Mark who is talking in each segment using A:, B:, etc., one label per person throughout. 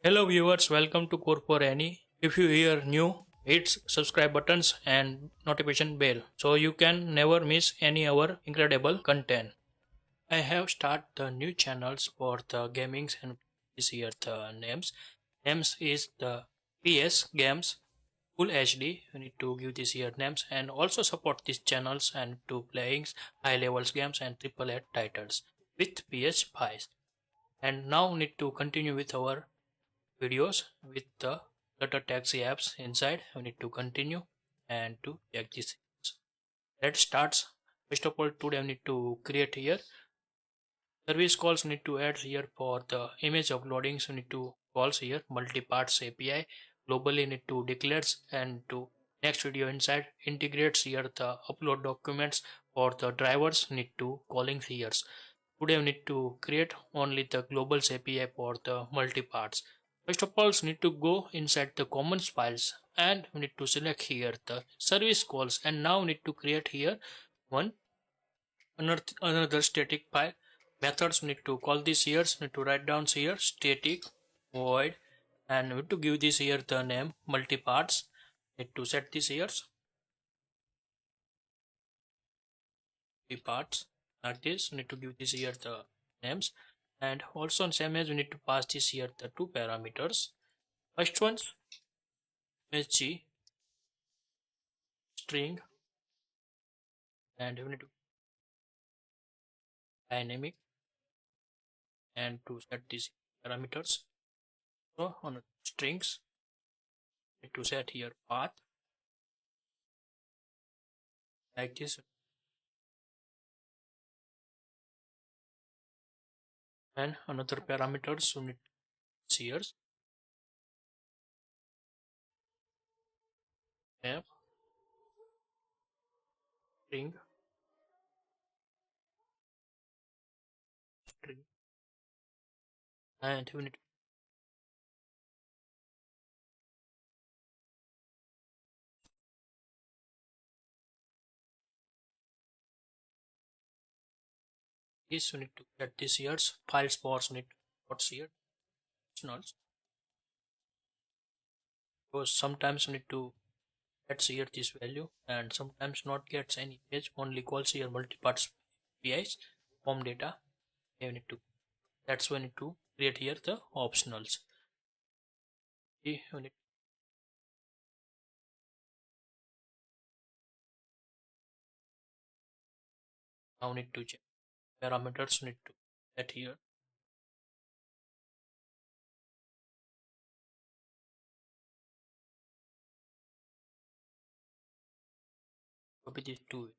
A: Hello viewers, welcome to Core for Any. If you hear new, hit subscribe buttons and notification bell so you can never miss any our incredible content. I have started the new channels for the gamings and this year the names. Names is the PS Games Full HD. You need to give this year names and also support these channels and to playing high levels games and AAA titles with PS5. And now need to continue with our videos with the Flutter taxi apps inside. We need to continue and to check this. Let's start. First of all, today we need to create here service calls. We need to add here for the image uploading. So we need to calls here multiparts API globally need to declares and to next video inside integrates here the upload documents for the drivers need to calling here. Today we need to create only the globals API for the multiparts. First of all, we need to go inside the commons files and we need to select here the service calls and now we need to create here one another static file methods. We need to call this here. We need to write down here static void and we need to give this here the name multiparts. Need to set this here multiparts like this. We need to give this here the names and also on same as we need to pass this here the two parameters. First one msg string and we need to dynamic and to set these parameters. So on strings need to set here path like this and another parameters we need here f string string and we need this we need to get this here file sports need what's here optionals because sometimes we need to get here this value and sometimes not gets any page only calls here multiparts APIs form data. We need to that's when we need to create here the optionals. We need now need to check parameters need to set here copy these two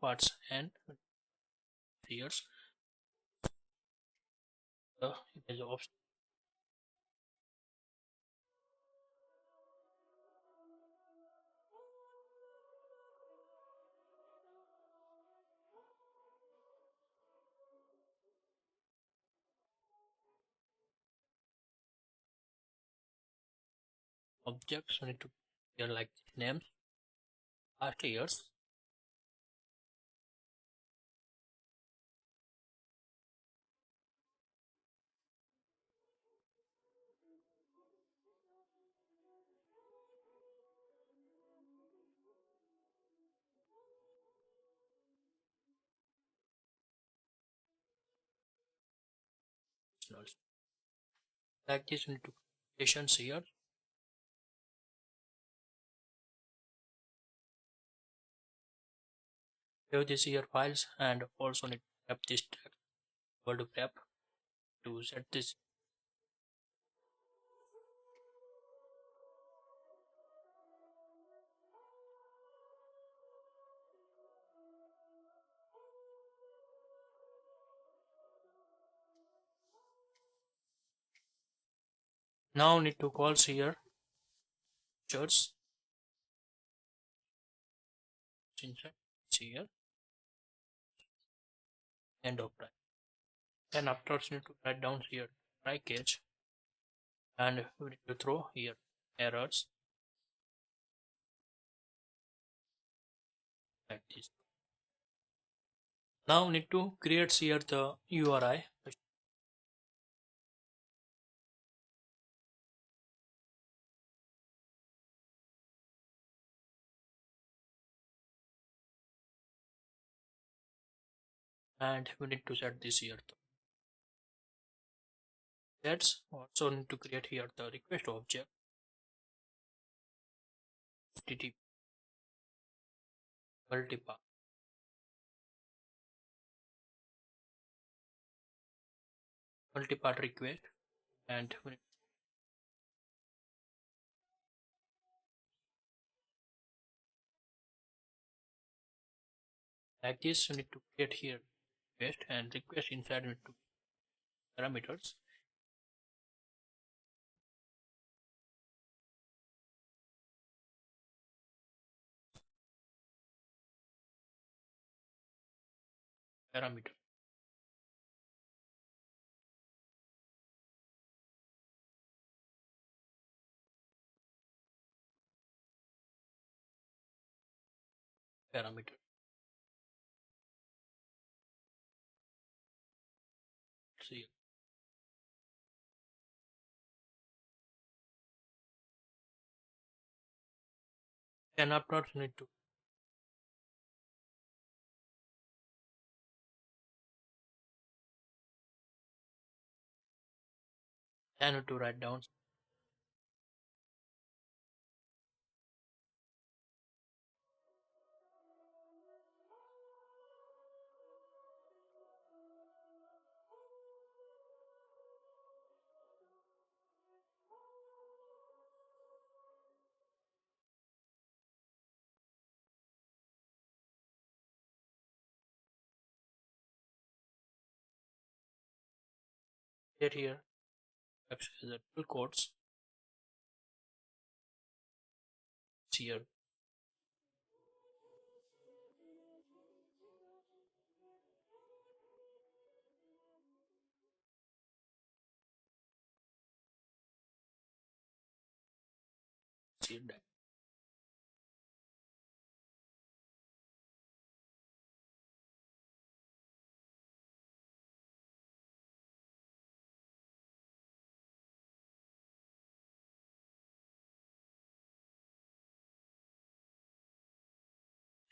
A: parts and here's the image of objects. We need to here like names past years like this. We need to stations here have this here files and also need to grab this tag equal to grab to set this. Now need to call here features inside here end of try. Then afterwards need to write down here try catch and we need to throw here errors like this. Now need to create here the URI. And we need to set this here. That's also need to create here the request object. HTTP multipart multipart request, and like this we need to create here request, and request inside need to parameters. Parameter. Parameter. See, and afterwards need to write down get here the full codes here. See that.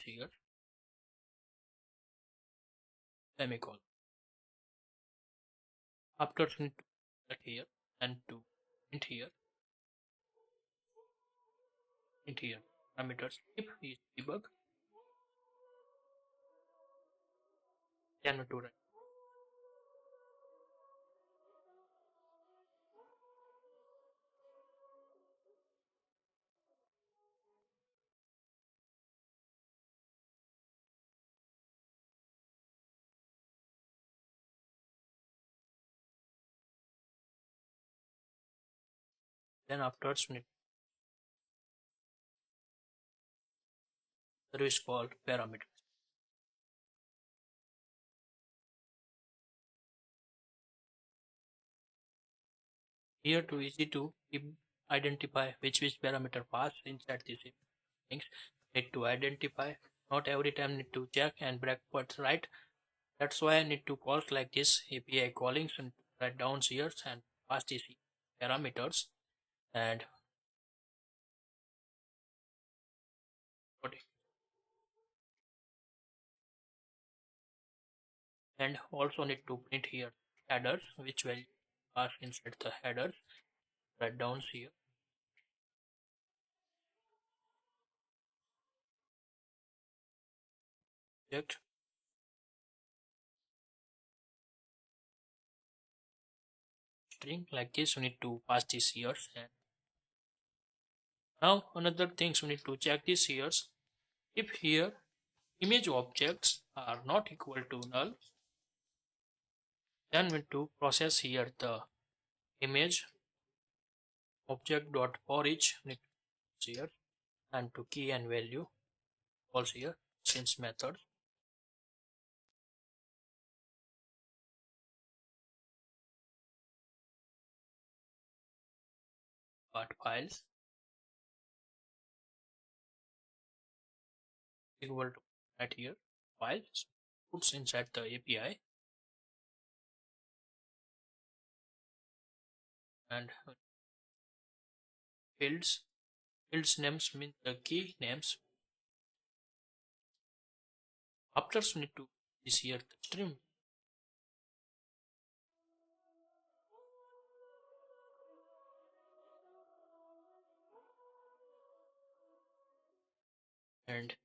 A: Here semicolon. Afterwards need to set here and to print here parameters. If is debug, then to write. Then afterwards we need service called parameters. Here too easy to identify which parameter pass inside these things. Need to identify. Not every time need to check and breakpoints right. That's why I need to call like this API callings and write down here and pass these parameters and also need to print here headers which will pass inside the headers. Write down here. Object string like this we need to pass these here. And now another things we need to check these here. If here image objects are not equal to null, then we need to process here the image object dot for each here and to key and value also here since method. Part files equal to right here files puts inside the API, and fields names mean the key names. After we need to is here the stream, and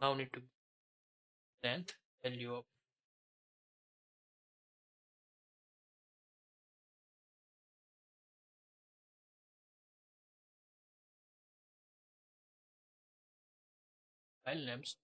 A: now need to length value of file names.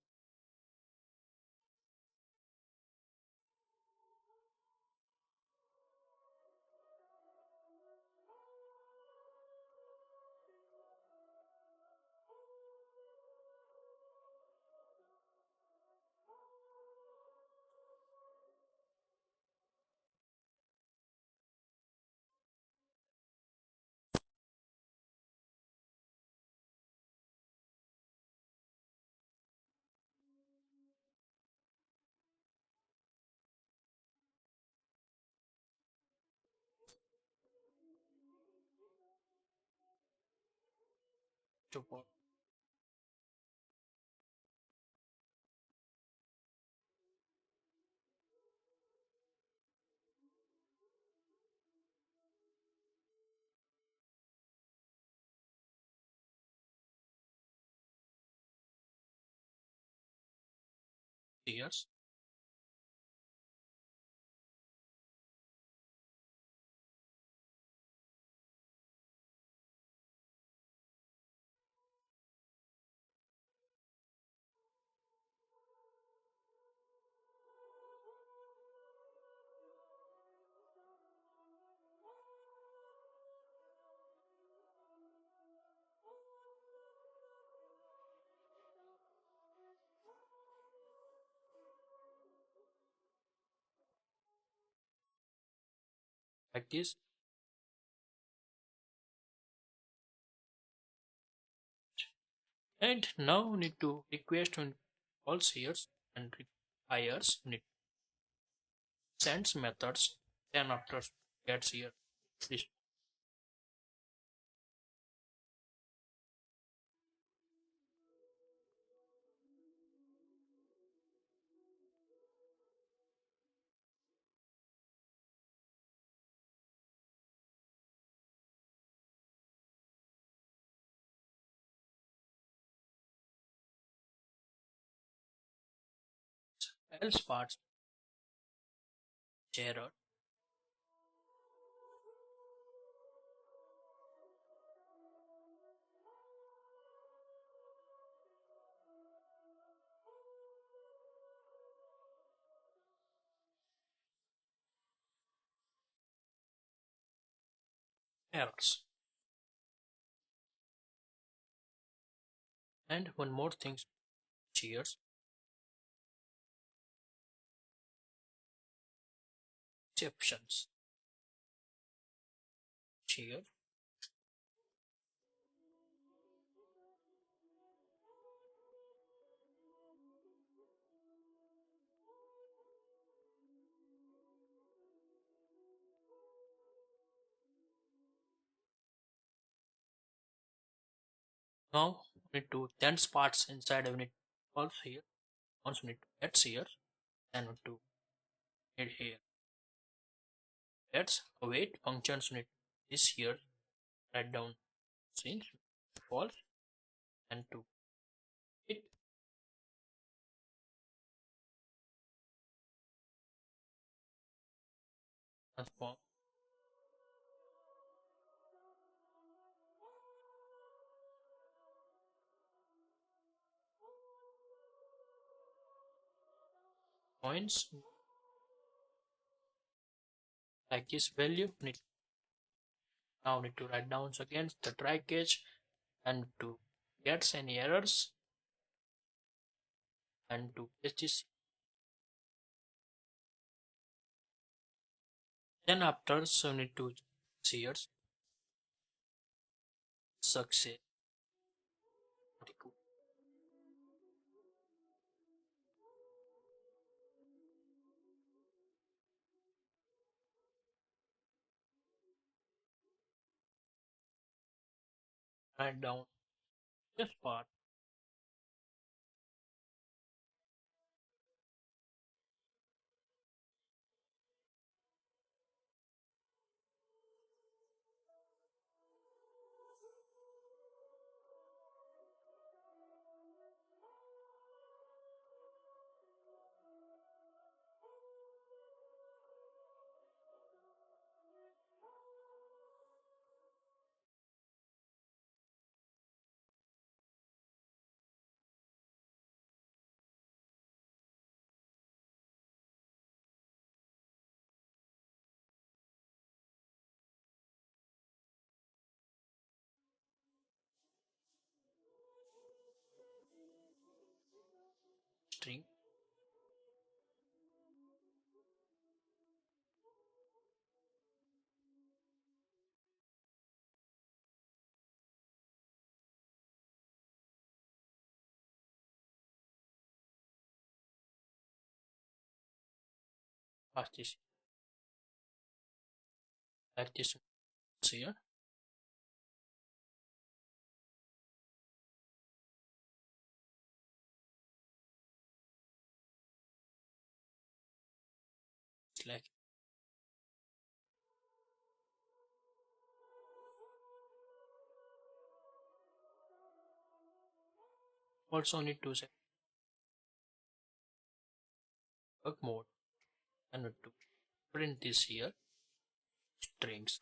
A: Support years, like this. And now we need to request on false years and requires need sends methods, then after gets here this else parts error. Errors. And one more thing, cheers, exceptions. Cheer now we need to dense parts inside we need false here. Once we need to get here, then we need to need here. Let's await functions we need this here, write down since false and to it transform points like this value. Now need to write down again the try catch and to get any errors and to paste this. Then after so need to see here success. Write down this part. String. Pass this like this here. Like also need to set work mode and need to print this here strings.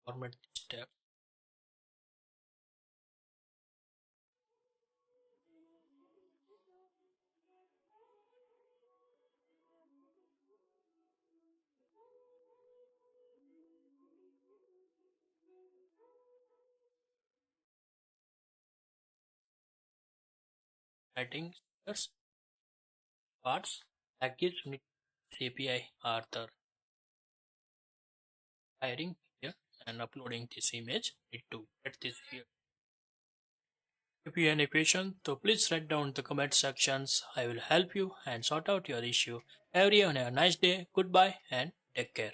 A: Format this tab. Writing parts package need API are the hiring here and uploading this image need to get this here. If you have any question, so please write down the comment sections. I will help you and sort out your issue. Everyone have a nice day. Goodbye and take care.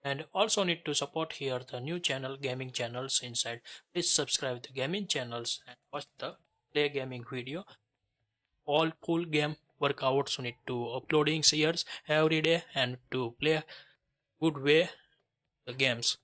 A: And also need to support here the new channel gaming channels inside. Please subscribe the gaming channels and watch the play gaming video. All cool game workouts need to uploading shares every day and to play good way the games.